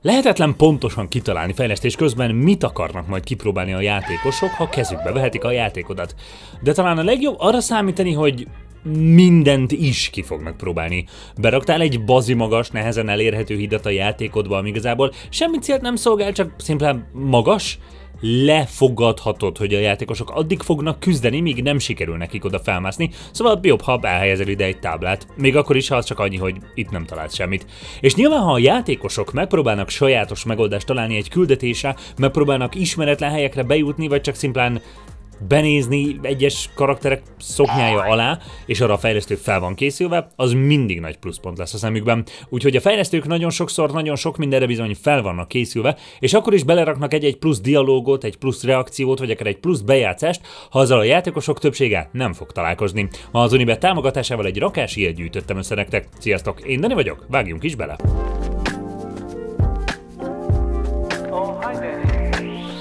Lehetetlen pontosan kitalálni fejlesztés közben, mit akarnak majd kipróbálni a játékosok, ha kezükbe vehetik a játékodat. De talán a legjobb arra számítani, hogy mindent is ki fognak próbálni. Beraktál egy bazimagas, nehezen elérhető hidat a játékodba, ami igazából semmi célt nem szolgál, csak szimplán magas. Lefogadhatod, hogy a játékosok addig fognak küzdeni, míg nem sikerül nekik oda felmászni, szóval jobb, ha elhelyezel ide egy táblát. Még akkor is, ha az csak annyi, hogy itt nem találsz semmit. És nyilván, ha a játékosok megpróbálnak sajátos megoldást találni egy küldetésre, megpróbálnak ismeretlen helyekre bejutni, vagy csak szimplán benézni egyes karakterek szoknyája alá, és arra a fejlesztő fel van készülve, az mindig nagy pluszpont lesz a szemükben. Úgyhogy a fejlesztők nagyon sokszor, nagyon sok mindenre bizony fel vannak készülve, és akkor is beleraknak egy plusz dialógot, egy plusz reakciót, vagy akár egy plusz bejátszást, ha azzal a játékosok többsége nem fog találkozni. Ma az Unibet támogatásával egy rakás ilyet gyűjtöttem össze nektek. Sziasztok, én Dani vagyok, vágjunk is bele!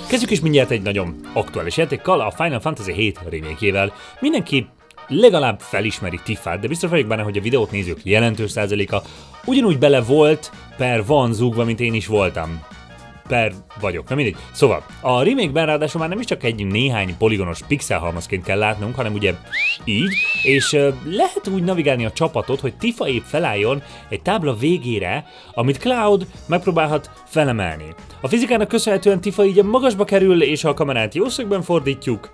Kezdjük is mindjárt egy nagyon aktuális játékkal, a Final Fantasy VII remake-jével. Mindenki legalább felismeri Tiffát, de biztos vagyok benne, hogy a videót nézők jelentős százaléka ugyanúgy bele volt, van zúgva, mint én is voltam. Vagyok, na mindegy. Szóval, a remake-ben ráadásul már nem is csak egy néhány poligonos pixelhalmazként kell látnunk, hanem ugye így, és lehet úgy navigálni a csapatot, hogy Tifa épp felálljon egy tábla végére, amit Cloud megpróbálhat felemelni. A fizikának köszönhetően Tifa így magasba kerül, és ha a kamerát jó szögben fordítjuk...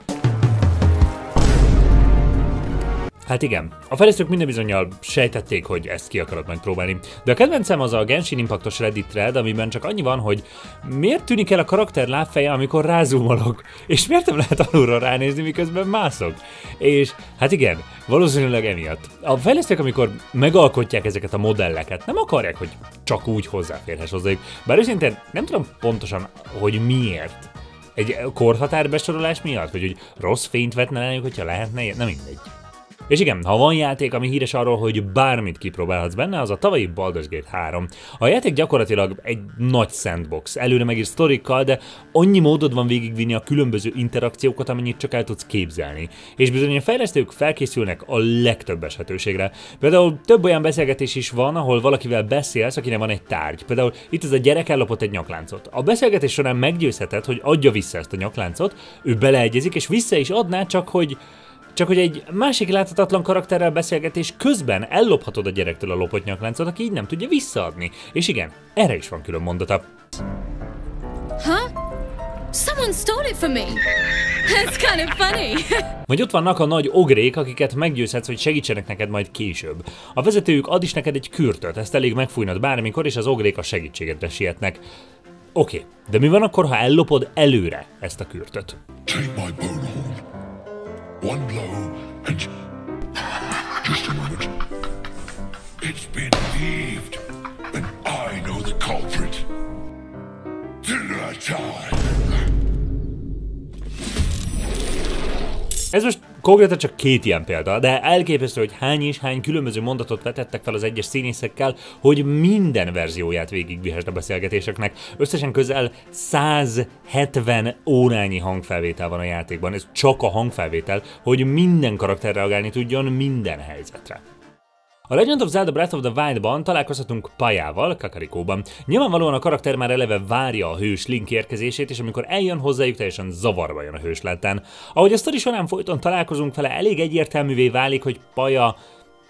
Hát igen, a fejlesztők minden bizonnyal sejtették, hogy ezt ki akarod megpróbálni. De a kedvencem az a Genshin Impactos Reddit thread, amiben csak annyi van, hogy miért tűnik el a karakter lábfeje, amikor rázumolok, és miért nem lehet alulról ránézni, miközben mászok. És hát igen, valószínűleg emiatt. A fejlesztők, amikor megalkotják ezeket a modelleket, nem akarják, hogy csak úgy hozzáférhess hozzájuk. Bár őszintén nem tudom pontosan, hogy miért. Egy korhatár besorolás miatt? Vagy hogy rossz fényt vetne rájuk, hogyha lehetne, nem mindegy. És igen, ha van játék, ami híres arról, hogy bármit kipróbálhatsz benne, az a tavalyi Baldur's Gate 3. A játék gyakorlatilag egy nagy sandbox, előre megírt sztorikkal, de annyi módod van végigvinni a különböző interakciókat, amennyit csak el tudsz képzelni. És bizony a fejlesztők felkészülnek a legtöbb esetőségre. Például több olyan beszélgetés is van, ahol valakivel beszélsz, akinek van egy tárgy. Például itt ez a gyerek ellopott egy nyakláncot. A beszélgetés során meggyőzheted, hogy adja vissza ezt a nyakláncot, ő beleegyezik, és vissza is adná, csak hogy egy másik láthatatlan karakterrel beszélgetés közben ellophatod a gyerektől a lopott nyakláncot, aki így nem tudja visszaadni. És igen, erre is van külön mondata. Huh? Someone stole it from me. That's kind of funny. Vagy ott vannak a nagy ogrék, akiket meggyőzhetsz, hogy segítsenek neked majd később. A vezetőjük ad is neked egy kürtöt, ezt elég megfújnod bármikor, és az ogrék a segítségedre sietnek. Oké, de mi van akkor, ha ellopod előre ezt a kürtöt? One blow and... Just a moment. It's been thieved, and I know the culprit. Dinner time! Ez most konkrétan csak két ilyen példa, de elképesztő, hogy hány és hány különböző mondatot vetettek fel az egyes színészekkel, hogy minden verzióját végigvihesd a beszélgetéseknek. Összesen közel 170 órányi hangfelvétel van a játékban, ez csak a hangfelvétel, hogy minden karakter reagálni tudjon minden helyzetre. A Legend of Zelda Breath of the Wild-ban találkozhatunk Pajával, Kakarikóban. Nyilvánvalóan a karakter már eleve várja a hős Link érkezését, és amikor eljön hozzájuk, teljesen zavarba jön a hős láttán. Ahogy a sztori során folyton találkozunk vele, elég egyértelművé válik, hogy Paja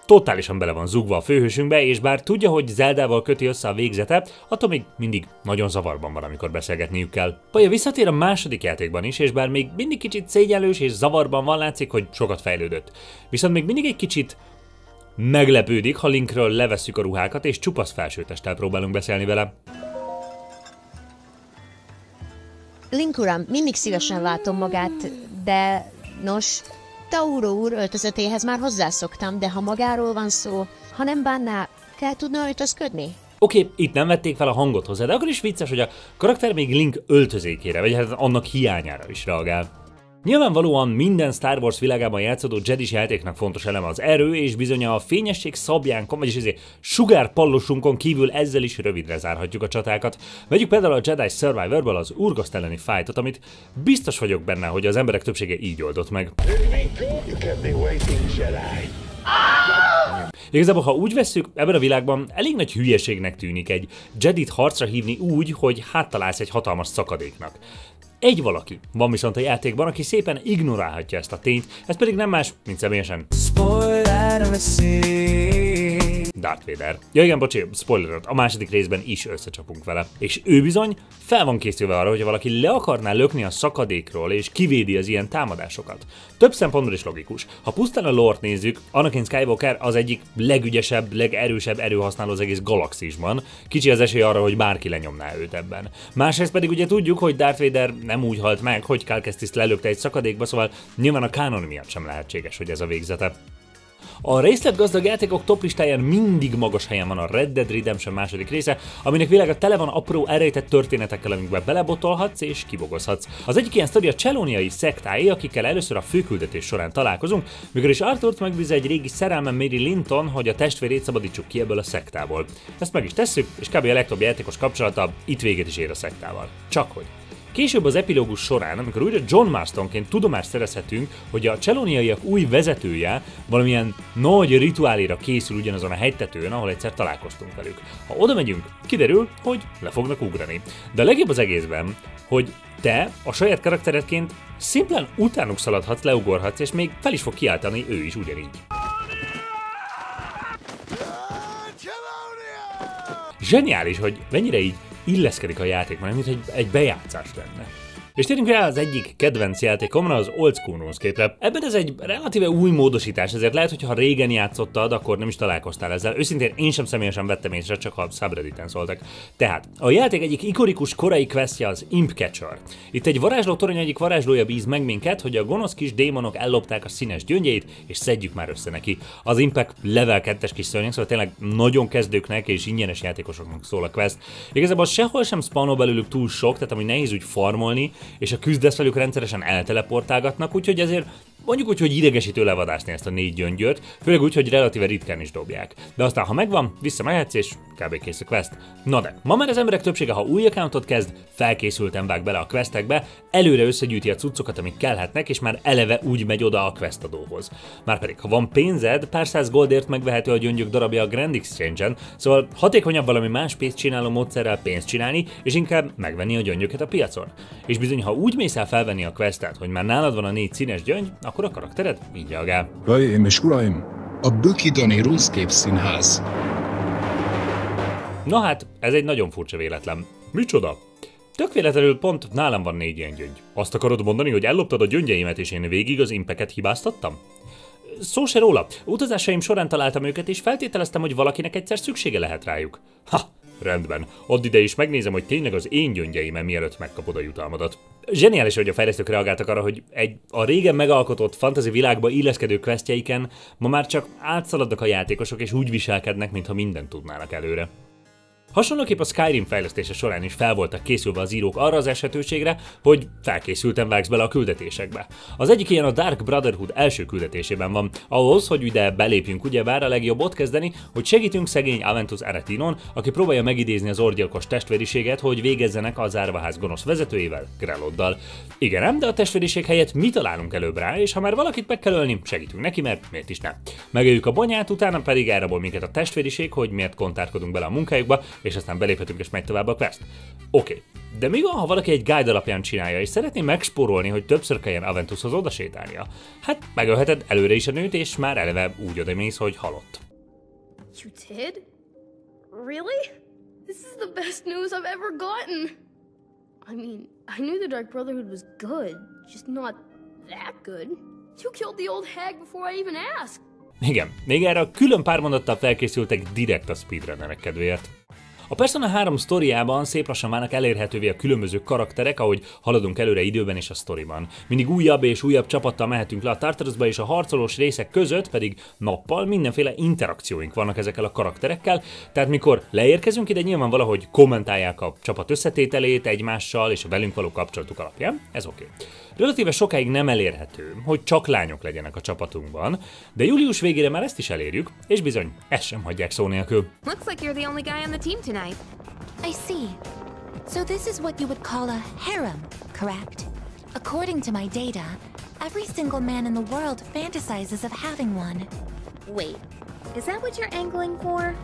totálisan bele van zugva a főhősünkbe, és bár tudja, hogy Zeldával köti össze a végzetet, attól még mindig nagyon zavarban van, amikor beszélgetniük kell. Paja visszatér a második játékban is, és bár még mindig kicsit szégyenlős és zavarban van, látszik, hogy sokat fejlődött. Viszont még mindig egy kicsit meglepődik, ha Linkről levesszük a ruhákat, és csupasz felsőtesttel próbálunk beszélni vele. Link uram, mindig szívesen látom magát, de nos, Tauro úr öltözetéhez már hozzászoktam, de ha magáról van szó, ha nem bánná, kell tudna öltözködni? Oké, itt nem vették fel a hangot hozzá, de akkor is vicces, hogy a karakter még Link öltözékére, vagy hát annak hiányára is reagál. Nyilvánvalóan minden Star Wars világában játszódó Jedi játéknak fontos eleme az erő, és bizony a fényesség szabjánkon, vagyis ezért sugárpallosunkon kívül ezzel is rövidre zárhatjuk a csatákat. Vegyük például a Jedi Survivor-ből az Urgost elleni fightot, amit biztos vagyok benne, hogy az emberek többsége így oldott meg. Igazából, ha úgy vesszük, ebben a világban elég nagy hülyeségnek tűnik egy Jedit harcra hívni úgy, hogy háttalálsz egy hatalmas szakadéknak. Egy valaki van viszont a játékban, aki szépen ignorálhatja ezt a tényt, ez pedig nem más, mint személyesen Darth Vader. Ja igen, bocsi, spoiler, a második részben is összecsapunk vele. És ő bizony fel van készülve arra, hogyha valaki le akarná lökni a szakadékról és kivédi az ilyen támadásokat. Több szempontból is logikus. Ha pusztán a lore-t nézzük, Anakin Skywalker az egyik legügyesebb, legerősebb erőhasználó az egész galaxisban. Kicsi az esély arra, hogy bárki lenyomná őt ebben. Másrészt pedig ugye tudjuk, hogy Darth Vader nem úgy halt meg, hogy Cal Kestis lelökte egy szakadékba, szóval nyilván a kánon miatt sem lehetséges, hogy ez a végzete. A részletgazdag játékok top listáján mindig magas helyen van a Red Dead Redemption második része, aminek világa tele van apró elrejtett történetekkel, amikbe belebotolhatsz és kibogozhatsz. Az egyik ilyen sztori a cselóniai szektáé, akikkel először a főküldetés során találkozunk, mikor is Arthurt megbízza egy régi szerelme Mary Linton, hogy a testvérét szabadítsuk ki ebből a szektából. Ezt meg is tesszük, és kb. A legtöbb játékos kapcsolata itt véget is ér a szektával. Csak hogy. Később az epilógus során, amikor újra John Marstonként tudomást szerezhetünk, hogy a cselóniaiak új vezetője valamilyen nagy rituálira készül ugyanazon a hegytetőn, ahol egyszer találkoztunk velük. Ha oda megyünk, kiderül, hogy le fognak ugrani. De a legjobb az egészben, hogy te a saját karakteredként szimplán utánuk szaladhatsz, leugorhatsz, és még fel is fog kiáltani ő is ugyanígy. Zseniális, hogy mennyire így illeszkedik a játékban, mint egy bejátszás lenne. És térjünk rá az egyik kedvenc játékomra, az Old School RuneScape-re. Ebben ez egy relatíve új módosítás, ezért lehet, hogy ha régen játszottad, akkor nem is találkoztál ezzel. Őszintén én sem személyesen vettem észre, csak ha subredditen szóltak. Tehát, a játék egyik ikonikus korai questje az Imp Catcher. Itt egy varázsló torony egyik varázslója bíz meg minket, hogy a gonosz kis démonok ellopták a színes gyöngyeit, és szedjük már össze neki. Az impek level 2-es kis szörnyek, szóval tényleg nagyon kezdőknek és ingyenes játékosoknak szól a quest. Igazából sehol sem spawnol belőlük túl sok, tehát ami nehéz úgy farmolni, és a küzdesz velük rendszeresen elteleportálgatnak, úgyhogy ezért mondjuk úgy, hogy idegesítő levadászni ezt a 4 gyöngyöt, főleg úgy, hogy relatíve ritkán is dobják. De aztán, ha megvan, visszamehetsz és kb. Kész a quest. Na de, ma már az emberek többsége, ha új accountot kezd, felkészülten vág bele a questekbe, előre összegyűjti a cuccokat, amik kellhetnek, és már eleve úgy megy oda a questadóhoz. Márpedig, ha van pénzed, pár száz goldért megvehető a gyöngyök darabja a Grand Exchange-en, szóval hatékonyabb valami más pénzt csináló módszerrel pénzt csinálni, és inkább megvenni a gyöngyöket a piacon. És bizony, ha úgy mész el felvenni a questet, hogy már nálad van a 4 színes gyöngy, akkor a karaktered így reagál. Hölgyeim és uraim, a Bükidoni RuneScape színház. Na hát, ez egy nagyon furcsa véletlen. Micsoda? Tök véletlenül pont nálam van 4 ilyen gyöngy. Azt akarod mondani, hogy elloptad a gyöngyeimet és én végig az impeket hibáztattam? Szó se róla. Utazásaim során találtam őket és feltételeztem, hogy valakinek egyszer szüksége lehet rájuk. Ha! Rendben, add ide is megnézem, hogy tényleg az én gyöngyeimen mielőtt megkapod a jutalmadat. Zseniális, hogy a fejlesztők reagáltak arra, hogy a régen megalkotott fantasy világba illeszkedő questjeiken ma már csak átszaladnak a játékosok és úgy viselkednek, mintha mindent tudnának előre. Hasonlóképp a Skyrim fejlesztése során is fel voltak készülve az írók arra az esetőségre, hogy felkészülten vágsz bele a küldetésekbe. Az egyik ilyen a Dark Brotherhood első küldetésében van. Ahhoz, hogy ide belépjünk, ugyebár a legjobb ott kezdeni, hogy segítünk szegény Aventus Aretinon, aki próbálja megidézni az orgyilkos testvériséget, hogy végezzenek az árvaház gonosz vezetőjével, Greloddal. Igen ám, de a testvériség helyett mi találunk előbb rá, és ha már valakit meg kell ölni, segítünk neki, mert miért is nem. Megöljük a bonyát, utána pedig elrabol minket a testvériség, hogy miért kontárkodunk bele a munkájukba, és aztán beléphetünk és megy tovább a quest. Oké, de mi van, ha valaki egy guide alapján csinálja, és szeretné megspórolni, hogy többször kelljen Aventushoz odasétálnia? Hát megölheted előre is a nőt, és már eleve úgy odamész, hogy halott. You did? Really? This is the best news I've ever gotten. I mean, I knew the Dark Brotherhood was good, just not that good. You killed the old hag before I even asked. Igen, még erre a külön pár mondattal felkészültek direkt a speedrunnerek kedvéért. A Persona 3 sztoriában szép lassan válnak elérhetővé a különböző karakterek, ahogy haladunk előre időben és a sztoriban. Mindig újabb és újabb csapattal mehetünk le a Tartarusba, és a harcolós részek között pedig nappal mindenféle interakcióink vannak ezekkel a karakterekkel, tehát mikor leérkezünk ide, nyilván valahogy kommentálják a csapat összetételét egymással és a velünk való kapcsolatuk alapján, ez oké. Relatíve sokáig nem elérhető, hogy csak lányok legyenek a csapatunkban, de július végére már ezt is elérjük, és bizony, ezt sem hagyják szó nélkül. Looks like you're the only guy on the team tonight. I see. So this is what you would call a harem, correct? According to my data, every single man in the world fantasizes of having one. Wait, Is that what you're angling for?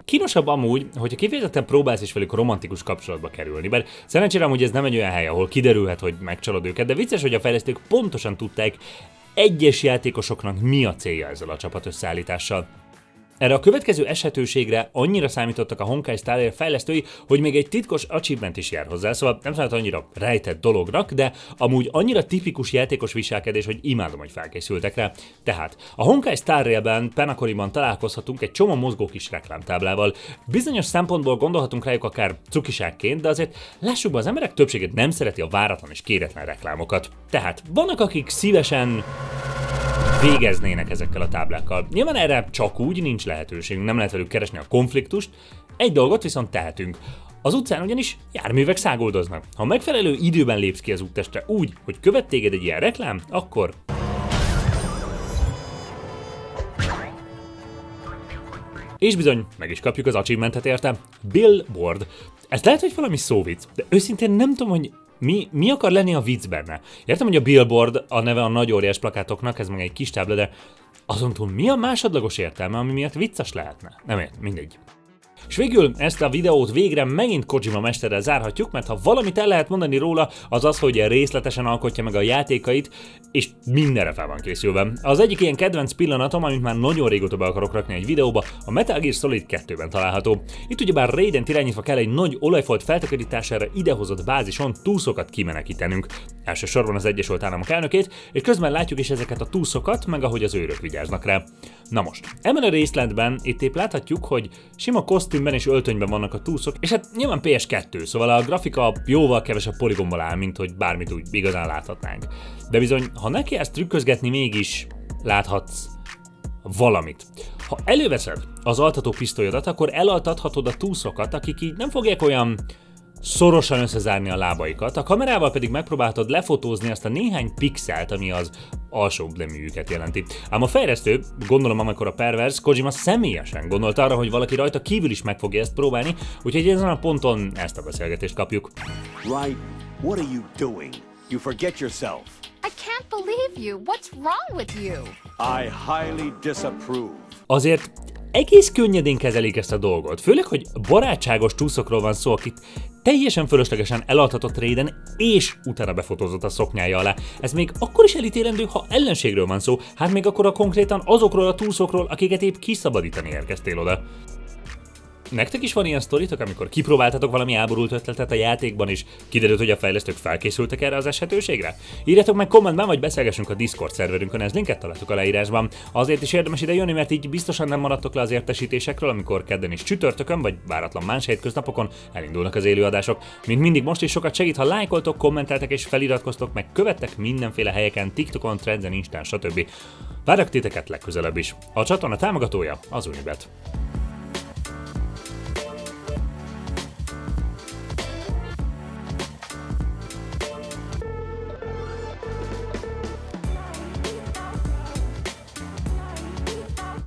Kínosabb amúgy, hogyha kifejezetten próbálsz is velük romantikus kapcsolatba kerülni, bár szerencsére amúgy ez nem egy olyan hely, ahol kiderülhet, hogy megcsalod őket, de vicces, hogy a fejlesztők pontosan tudták, egyes játékosoknak mi a célja ezzel a csapat összeállítással. Erre a következő esetőségre annyira számítottak a Honkai Star Rail fejlesztői, hogy még egy titkos achievement is jár hozzá, szóval nem számít annyira rejtett dolognak, de amúgy annyira tipikus játékos viselkedés, hogy imádom, hogy felkészültek rá. Tehát a Honkai Star Railben, Penacoriban találkozhatunk egy csomó mozgó kis reklámtáblával. Bizonyos szempontból gondolhatunk rájuk akár cukiságként, de azért lássuk be, az emberek többséget nem szereti a váratlan és kéretlen reklámokat. Tehát vannak, akik szívesen végeznének ezekkel a táblákkal. Nyilván erre csak úgy nincs lehetőségünk, nem lehet velük keresni a konfliktust, egy dolgot viszont tehetünk. Az utcán ugyanis járművek száguldoznak. Ha megfelelő időben lépsz ki az úttestre úgy, hogy követ téged egy ilyen reklám, akkor... És bizony, meg is kapjuk az achievementet érte. Billboard. Ez lehet, hogy valami szóvic, de őszintén nem tudom, hogy mi akar lenni a vicc benne? Értem, hogy a billboard a neve a nagy óriás plakátoknak, ez meg egy kis tábla, de azon túl mi a másodlagos értelme, ami miatt vicces lehetne? Nem ért, mindegy. És végül ezt a videót végre megint Kojima mesterrel zárhatjuk, mert ha valamit el lehet mondani róla, az az, hogy részletesen alkotja meg a játékait, és mindenre fel van készülve. Az egyik ilyen kedvenc pillanatom, amit már nagyon régóta be akarok rakni egy videóba, a Metal Gear Solid 2-ben található. Itt ugyebár Raident irányítva kell egy nagy olajfolt feltakarítására idehozott bázison túszokat kimenekítenünk. Elsősorban az Egyesült Államok elnökét, és közben látjuk is ezeket a túszokat, meg ahogy az őrök vigyáznak rá. Na most, ebben a részletben itt épp láthatjuk, hogy sima kosztümben és öltönyben vannak a túszok, és hát nyilván PS2, szóval a grafika jóval kevesebb poligonból áll, mint hogy bármit úgy igazán láthatnánk. De bizony, ha neki ezt trükközgetni, mégis láthatsz valamit. Ha előveszed az altató pisztolyodat, akkor elaltathatod a túszokat, akik így nem fogják olyan szorosan összezárni a lábaikat, a kamerával pedig megpróbáltad lefotózni azt a néhány pixelt, ami az alsóbb leműjüket jelenti. Ám a fejlesztő, gondolom amikor a pervers, Kojima személyesen gondolt arra, hogy valaki rajta kívül is meg fogja ezt próbálni, úgyhogy ezen a ponton ezt a beszélgetést kapjuk. Right, what are you doing? You forget yourself. I can't believe you. What's wrong with you? I highly disapprove. Azért egész könnyedén kezelik ezt a dolgot, főleg, hogy barátságos túszokról van szó, akit teljesen fölöslegesen eladhatott Raiden, és utána befotózott a szoknyája alá. Ez még akkor is elítélendő, ha ellenségről van szó, hát még akkor konkrétan azokról a túszokról, akiket épp kiszabadítani érkeztél oda. Nektek is van ilyen sztoritok, amikor kipróbáltatok valami áborult ötletet a játékban, és kiderült, hogy a fejlesztők felkészültek erre az esetőségre? Írjatok meg kommentben, vagy beszélgessünk a Discord szerverünkön, ez linket találtok a leírásban. Azért is érdemes ide jönni, mert így biztosan nem maradtok le az értesítésekről, amikor kedden és csütörtökön, vagy váratlan más hétköznapokon elindulnak az élőadások. Mint mindig most is sokat segít, ha lájkoltok, kommenteltek és feliratkoztok, meg követtek mindenféle helyeken, TikTokon, Threads-en, Instán, stb. Várok titeket legközelebb is. A csatorna támogatója az Unibet.